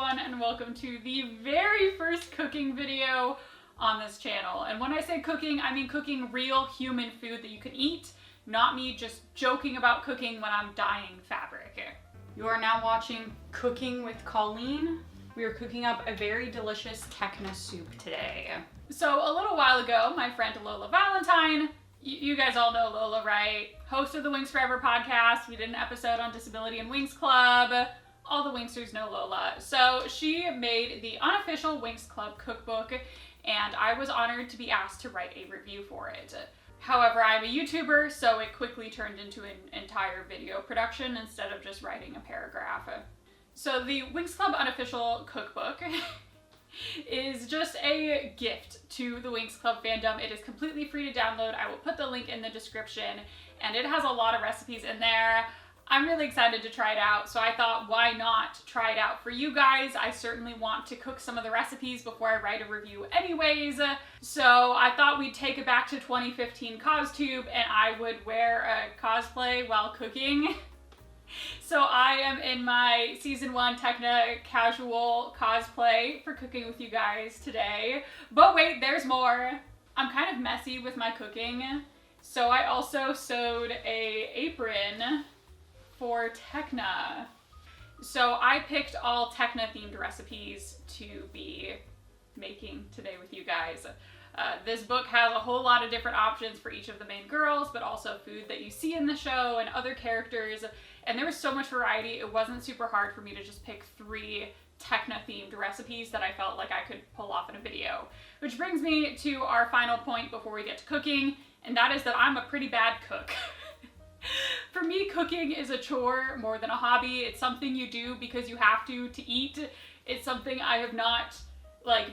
everyone, and welcome to the very first cooking video on this channel. And when I say cooking, I mean cooking real human food that you can eat, not me just joking about cooking when I'm dyeing fabric. You are now watching Cooking with Colleen. We are cooking up a very delicious Tecna soup today. So a little while ago, my friend Lola Valentine, you guys all know Lola, right? Host of the Winx Forever podcast. We did an episode on disability in Winx Club. All the Winxers know Lola. So she made the Unofficial Winx Club cookbook, and I was honored to be asked to write a review for it. However, I'm a YouTuber, so it quickly turned into an entire video production instead of just writing a paragraph. So the Winx Club Unofficial cookbook is just a gift to the Winx Club fandom. It is completely free to download. I will put the link in the description, and it has a lot of recipes in there. I'm really excited to try it out, so I thought, why not try it out for you guys? I certainly want to cook some of the recipes before I write a review anyways. So I thought we'd take it back to 2015 CosTube, and I would wear a cosplay while cooking. So I am in my season 1 Tecna casual cosplay for cooking with you guys today. But wait, there's more. I'm kind of messy with my cooking, so I also sewed a apron for Tecna. So I picked all Tecna themed recipes to be making today with you guys. This book has a whole lot of different options for each of the main girls, but also food that you see in the show and other characters. And there was so much variety, it wasn't super hard for me to just pick 3 Tecna themed recipes that I felt like I could pull off in a video. Which brings me to our final point before we get to cooking, and that is that I'm a pretty bad cook. For me, cooking is a chore more than a hobby. It's something you do because you have to eat. It's something I have not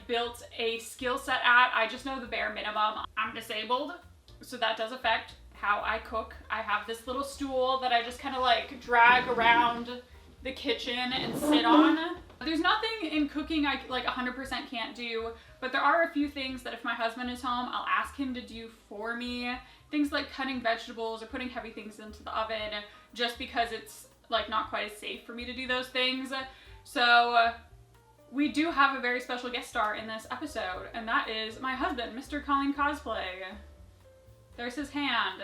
built a skill set at. I just know the bare minimum. I'm disabled, so that does affect how I cook. I have this little stool that I just kind of drag around the kitchen and sit on. There's nothing in cooking I 100% can't do, but there are a few things that if my husband is home, I'll ask him to do for me. Things like cutting vegetables or putting heavy things into the oven, just because it's not quite as safe for me to do those things. So we do have a very special guest star in this episode, and that is my husband, Mr. colleen.cosplay. There's his hand.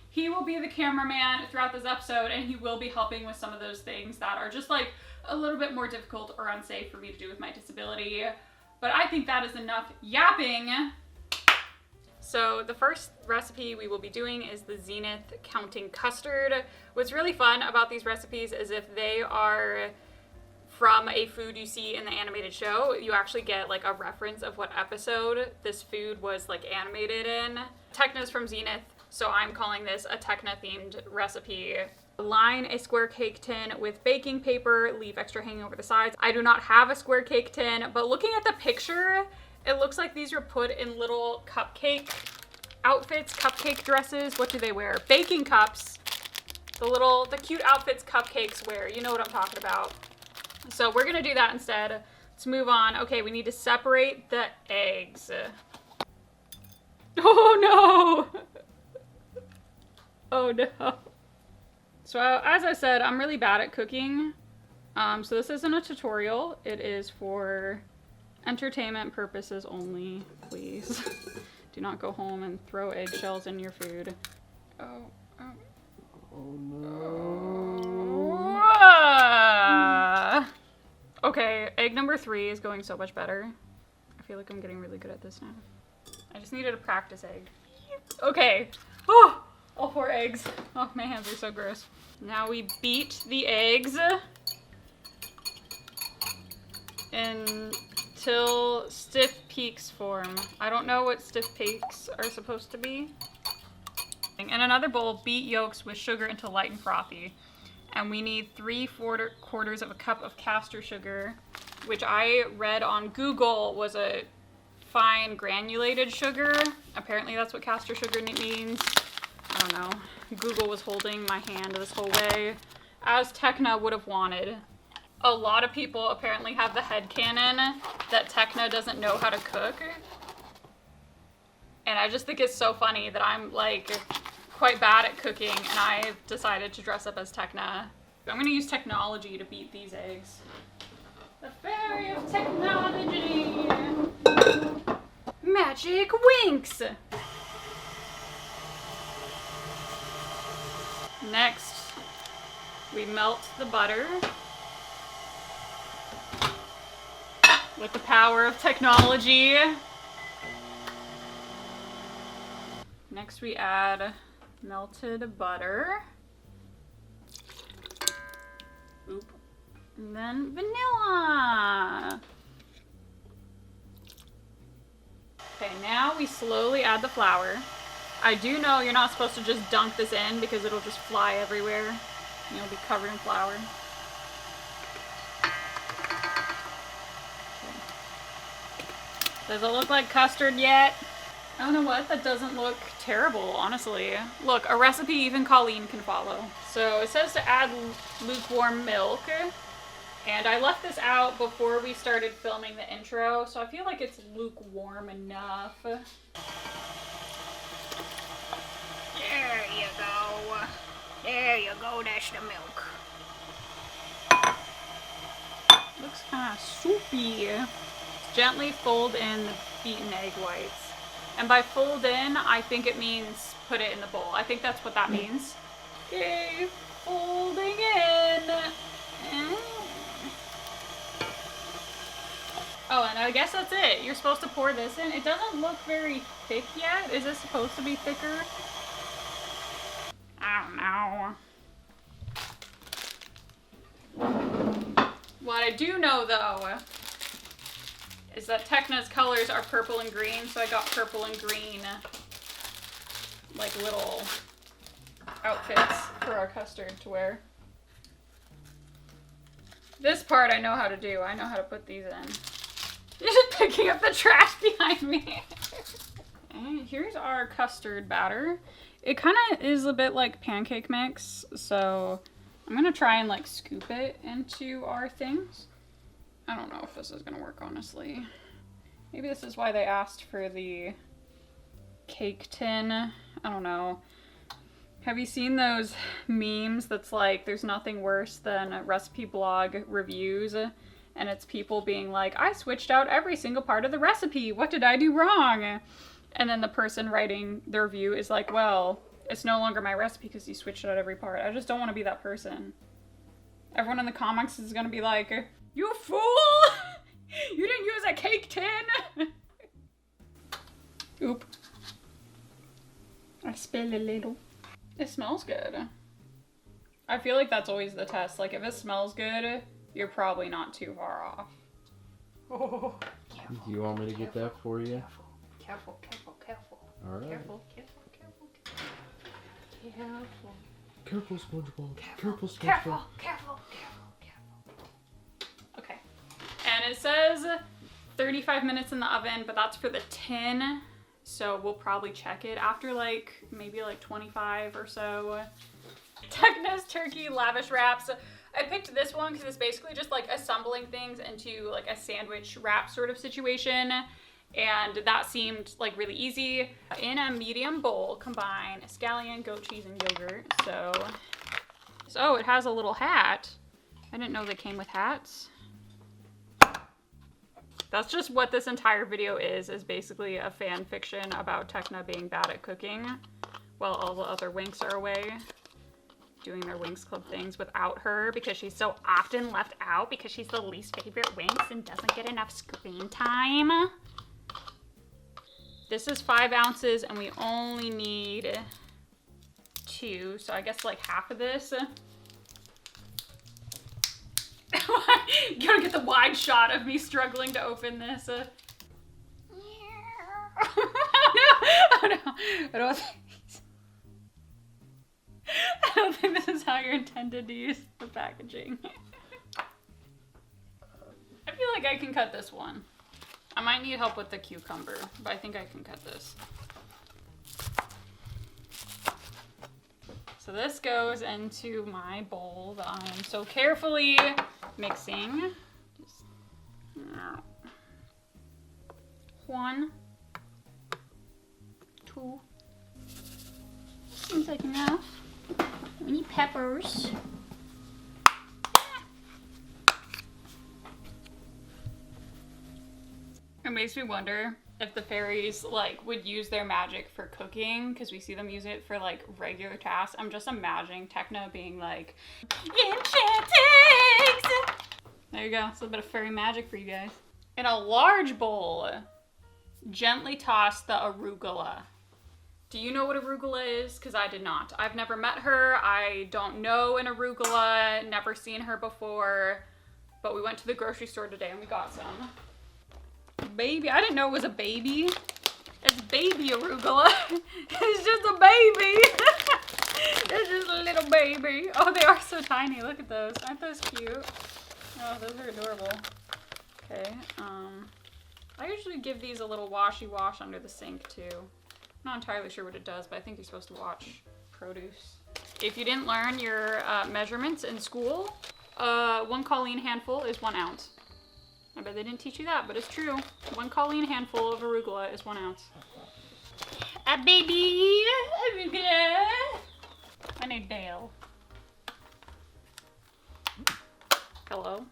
He will be the cameraman throughout this episode, and he will be helping with some of those things that are just a little bit more difficult or unsafe for me to do with my disability. But I think that is enough yapping. So the first recipe we will be doing is the Zenith counting custard. What's really fun about these recipes is if they are from a food you see in the animated show, you actually get a reference of what episode this food was animated in. Tecna's from Zenith, so I'm calling this a Tecna themed recipe. Line a square cake tin with baking paper, leave extra hanging over the sides. I do not have a square cake tin, but looking at the picture, it looks like these are put in little cupcake outfits, cupcake dresses. What do they wear? Baking cups. The cute outfits cupcakes wear. You know what I'm talking about. So we're gonna do that instead. Let's move on. Okay, we need to separate the eggs. Oh no! Oh no. So as I said, I'm really bad at cooking. So this isn't a tutorial. It is for entertainment purposes only, please. Do not go home and throw eggshells in your food. Oh no. Okay, egg number 3 is going so much better. I feel like I'm getting really good at this now. I just needed a practice egg. Okay. Oh, all 4 eggs. Oh, my hands are so gross. Now we beat the eggs until stiff peaks form. I don't know what stiff peaks are supposed to be. In another bowl, beat yolks with sugar until light and frothy. And we need 3/4 of a cup of castor sugar, which I read on Google was a fine granulated sugar. Apparently that's what castor sugar means. I don't know. Google was holding my hand this whole way, as Tecna would have wanted. A lot of people apparently have the headcanon that Tecna doesn't know how to cook. And I just think it's so funny that I'm quite bad at cooking, and I've decided to dress up as Tecna. I'm gonna use technology to beat these eggs. The very Magic Winx! Next, we melt the butter with the power of technology. Next we add melted butter. Oop. And then vanilla. Okay, now we slowly add the flour. I do know you're not supposed to just dunk this in because it'll just fly everywhere and you'll be covered in flour. Okay. Does it look like custard yet? I don't know what, that doesn't look terrible, honestly. Look, a recipe even Colleen can follow. So it says to add lukewarm milk. And I left this out before we started filming the intro, so I feel like it's lukewarm enough. There you go. There you go, that's the milk. Looks kind of soupy. Gently fold in the beaten egg whites. And by fold in, I think it means put it in the bowl. I think that's what that means. Okay, folding in. Oh, and I guess that's it. You're supposed to pour this in. It doesn't look very thick yet. Is it supposed to be thicker? I don't know. What I do know, though, is that Tecna's colors are purple and green, so I got purple and green, like, little outfits for our Custard to wear. This part I know how to do. I know how to put these in. You're just picking up the trash behind me. And here's our custard batter. It kind of is a bit like pancake mix, so I'm gonna try and like scoop it into our things. I don't know if this is gonna work, honestly. Maybe this is why they asked for the cake tin. I don't know. Have you seen those memes that's like, there's nothing worse than recipe blog reviews? And it's people being like, I switched out every single part of the recipe. What did I do wrong? And then the person writing the review is like, well, it's no longer my recipe because you switched out every part. I just don't want to be that person. Everyone in the comics is going to be like, you fool! You didn't use a cake tin! Oop. I spilled a little. It smells good. I feel like that's always the test. Like, if it smells good, you're probably not too far off. Oh, careful, do you want me to get that for you? Careful. All right. Careful. Careful, SpongeBob. Careful, SpongeBob. Careful. Okay. And it says 35 minutes in the oven, but that's for the tin. So we'll probably check it after like, maybe like 25 or so. Tecna's turkey lavish wraps. I picked this one because it's basically just like assembling things into like a sandwich wrap sort of situation. And that seemed like really easy. In a medium bowl, combine scallion, goat cheese, and yogurt. So it has a little hat. I didn't know they came with hats. That's just what this entire video is basically a fan fiction about Tecna being bad at cooking while all the other Winx are away doing their Winx Club things without her because she's so often left out because she's the least favorite Winx and doesn't get enough screen time. This is 5 ounces and we only need 2, so I guess like half of this. You gotta get the wide shot of me struggling to open this. Oh no! I don't think this is how you're intended to use the packaging. I feel like I can cut this one. I might need help with the cucumber, but I think I can cut this. So this goes into my bowl that I am so carefully mixing. Just 1, 2. Seems like enough. We need peppers. It makes me wonder if the fairies like would use their magic for cooking, because we see them use it for like regular tasks. I'm just imagining Tecna being like, enchantings! There you go. It's a little bit of fairy magic for you guys. In a large bowl, gently toss the arugula. Do you know what arugula is? Because I did not. I've never met her. I don't know an arugula. Never seen her before. But we went to the grocery store today and we got some. Baby, I didn't know it was a baby. It's baby arugula. It's just a baby. It's just a little baby. Oh, they are so tiny. Look at those. Aren't those cute? Oh, those are adorable. Okay, I usually give these a little washy wash under the sink too. I'm not entirely sure what it does, but I think you're supposed to wash produce. If you didn't learn your measurements in school, 1 colleen handful is 1 ounce. I bet they didn't teach you that, but it's true. 1 colleen handful of arugula is 1 ounce. A baby arugula. I need Dale. Hello?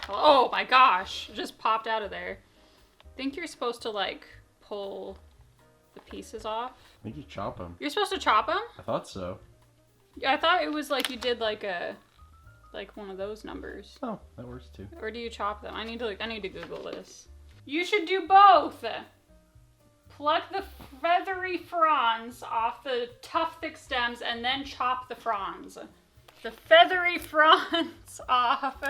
Oh my gosh, it just popped out of there. I think you're supposed to like pull the pieces off. I think you chop them. You're supposed to chop them? I thought so. I thought it was like you did like one of those numbers. Oh, that works too. Or do you chop them? I need to Google this. You should do both. Pluck the feathery fronds off the tough thick stems and then chop the fronds. The feathery fronds off.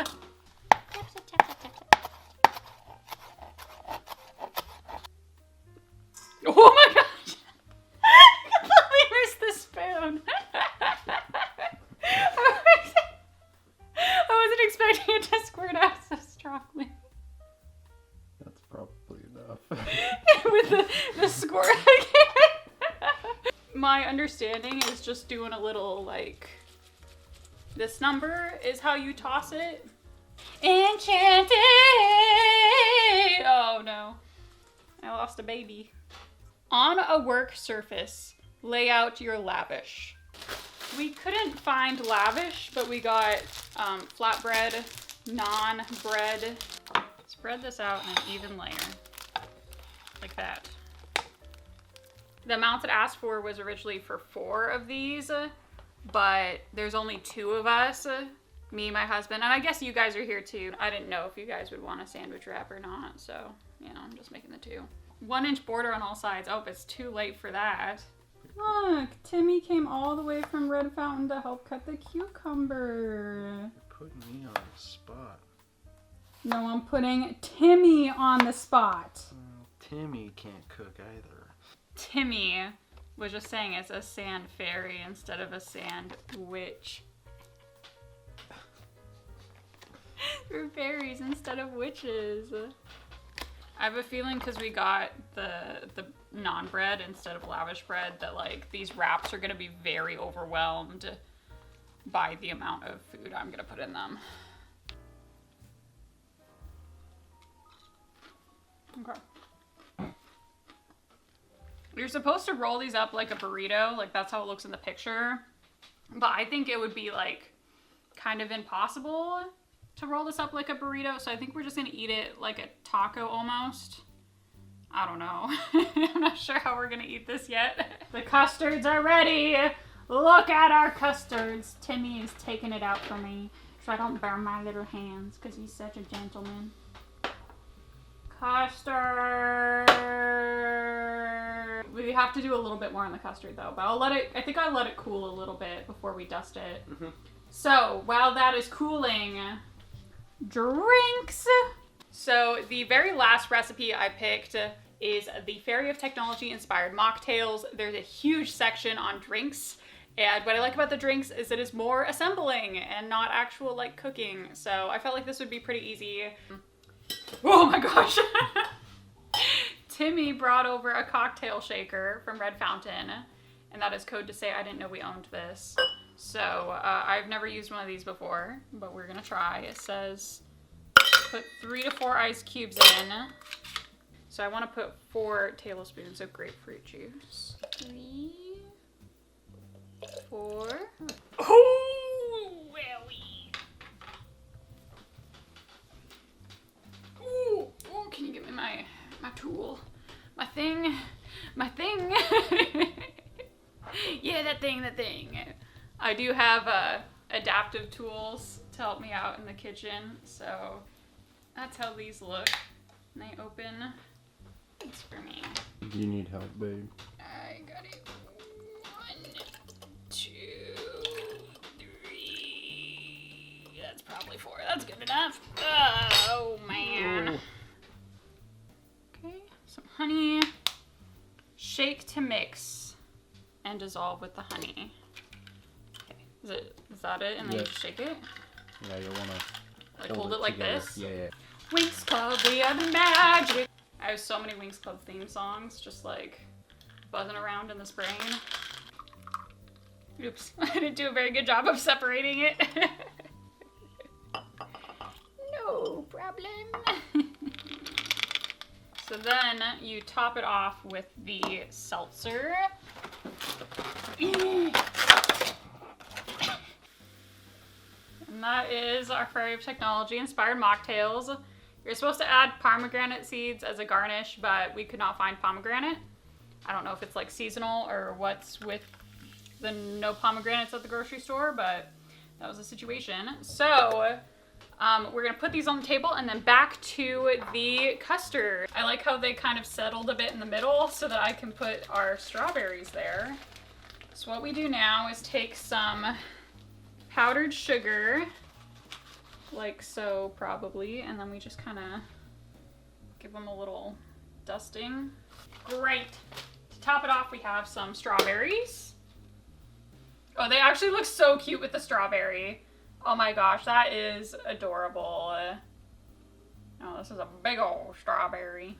Oh my gosh! I completely missed the spoon. I wasn't expecting it to squirt out so strongly. That's probably enough. With the squirt. My understanding is just doing a little like, this number is how you toss it. Enchanted! Oh no. I lost a baby. On a work surface, lay out your Lavish. We couldn't find Lavish, but we got flatbread, non-bread. Spread this out in an even layer. Like that. The amount it asked for was originally for 4 of these, but there's only 2 of us. Me, my husband, and I guess you guys are here too. I didn't know if you guys would want a sandwich wrap or not, so, you know, I'm just making the 2. 1-inch border on all sides. Oh, it's too late for that. Look, Timmy came all the way from Red Fountain to help cut the cucumber. You're putting me on the spot. No, I'm putting Timmy on the spot. Timmy can't cook either. Timmy was just saying it's a sand fairy instead of a sand witch. We're fairies instead of witches. I have a feeling because we got the non-bread instead of Lavish bread that like these wraps are going to be very overwhelmed by the amount of food I'm going to put in them. Okay. You're supposed to roll these up like a burrito, like that's how it looks in the picture. But I think it would be like kind of impossible to roll this up like a burrito, so I think we're just gonna eat it like a taco almost. I don't know. I'm not sure how we're gonna eat this yet. The custards are ready. Look at our custards. Timmy is taking it out for me so I don't burn my little hands because he's such a gentleman. Custard. We have to do a little bit more on the custard though, but I think I'll let it cool a little bit before we dust it. Mm-hmm. So while that is cooling, drinks. So the very last recipe I picked is the Fairy of Technology inspired mocktails. There's a huge section on drinks, and what I like about the drinks is it is more assembling and not actual like cooking. So I felt like this would be pretty easy. Oh my gosh. Timmy brought over a cocktail shaker from Red Fountain, and that is code to say I didn't know we owned this. So I've never used one of these before, but we're gonna try. It says put 3 to 4 ice cubes in. So I want to put 4 tablespoons of grapefruit juice. 3, 4. Oh, wowie. Ooh, can you give me my tool? My thing. Yeah, that thing. I do have adaptive tools to help me out in the kitchen, so that's how these look. And they open. It's for me. Do you need help, babe? I got it. 1, 2, 3. That's probably 4. That's good enough. Oh man. Okay, some honey. Shake to mix and dissolve with the honey. Okay. Is that it? And then you shake it? Yeah, you'll wanna like hold it like together. this? Yeah. Winx Club, we are the magic. I have so many Winx Club theme songs just like buzzing around in this brain. Oops, I didn't do a very good job of separating it. No problem. So then you top it off with the seltzer. And that is our Fairy of Technology inspired mocktails. You're supposed to add pomegranate seeds as a garnish, but we could not find pomegranate. I don't know if it's like seasonal or what's with the no pomegranates at the grocery store, but that was the situation. So we're gonna put these on the table and then back to the custard. I like how they kind of settled a bit in the middle so that I can put our strawberries there. So what we do now is take some powdered sugar, like so probably, and then we just kind of give them a little dusting. Great. To top it off, we have some strawberries. Oh, they actually look so cute with the strawberry. Oh my gosh, that is adorable. Oh, this is a big old strawberry.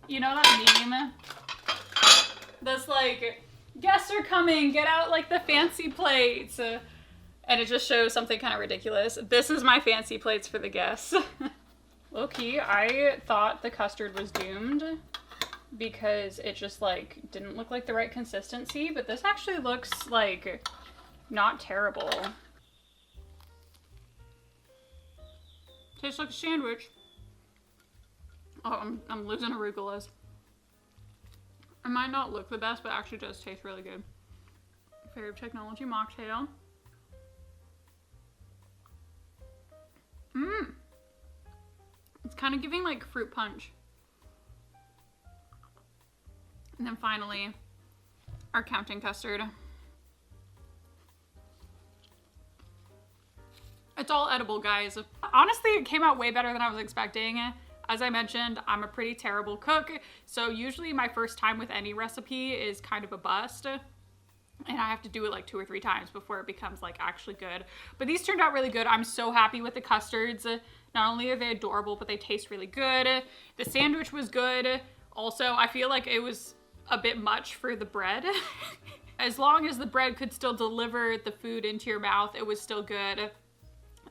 You know that meme? That's like, guests are coming, get out like the fancy plates. And it just shows something kind of ridiculous. This is my fancy plates for the guests. Low-key, I thought the custard was doomed because it just like didn't look like the right consistency, but this actually looks like not terrible. Tastes like a sandwich. Oh, I'm losing arugulas. It might not look the best, but actually does taste really good. Fairy of Technology mocktail. It's kind of giving like fruit punch. And then finally, our counting custard. It's all edible, guys. Honestly, it came out way better than I was expecting. As I mentioned, I'm a pretty terrible cook, so usually my first time with any recipe is kind of a bust. And I have to do it like 2 or 3 times before it becomes like actually good. But these turned out really good. I'm so happy with the custards. Not only are they adorable, but they taste really good. The sandwich was good. Also, I feel like it was a bit much for the bread. As long as the bread could still deliver the food into your mouth, it was still good.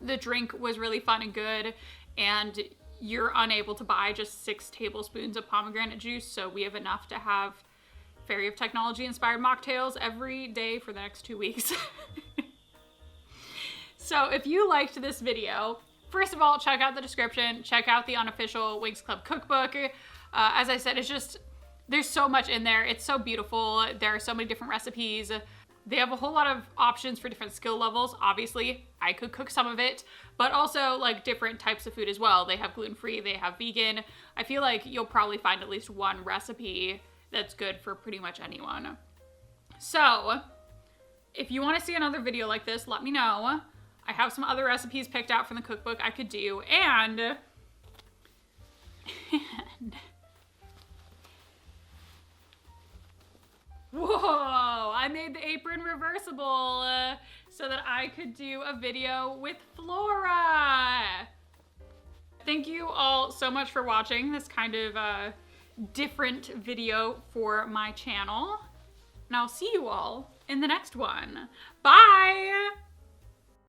The drink was really fun and good. And you're unable to buy just 6 tablespoons of pomegranate juice. So we have enough to have Fairy of Technology inspired mocktails every day for the next 2 weeks. So if you liked this video, first of all, check out the description, check out the Unofficial Winx Club cookbook. As I said, it's just, there's so much in there. It's so beautiful. There are so many different recipes. They have a whole lot of options for different skill levels. Obviously, I could cook some of it, but also like different types of food as well. They have gluten-free, they have vegan. I feel like you'll probably find at least one recipe that's good for pretty much anyone. So, if you want to see another video like this, let me know. I have some other recipes picked out from the cookbook I could do, and whoa, I made the apron reversible so that I could do a video with Flora. Thank you all so much for watching this kind of different video for my channel. And I'll see you all in the next one. Bye!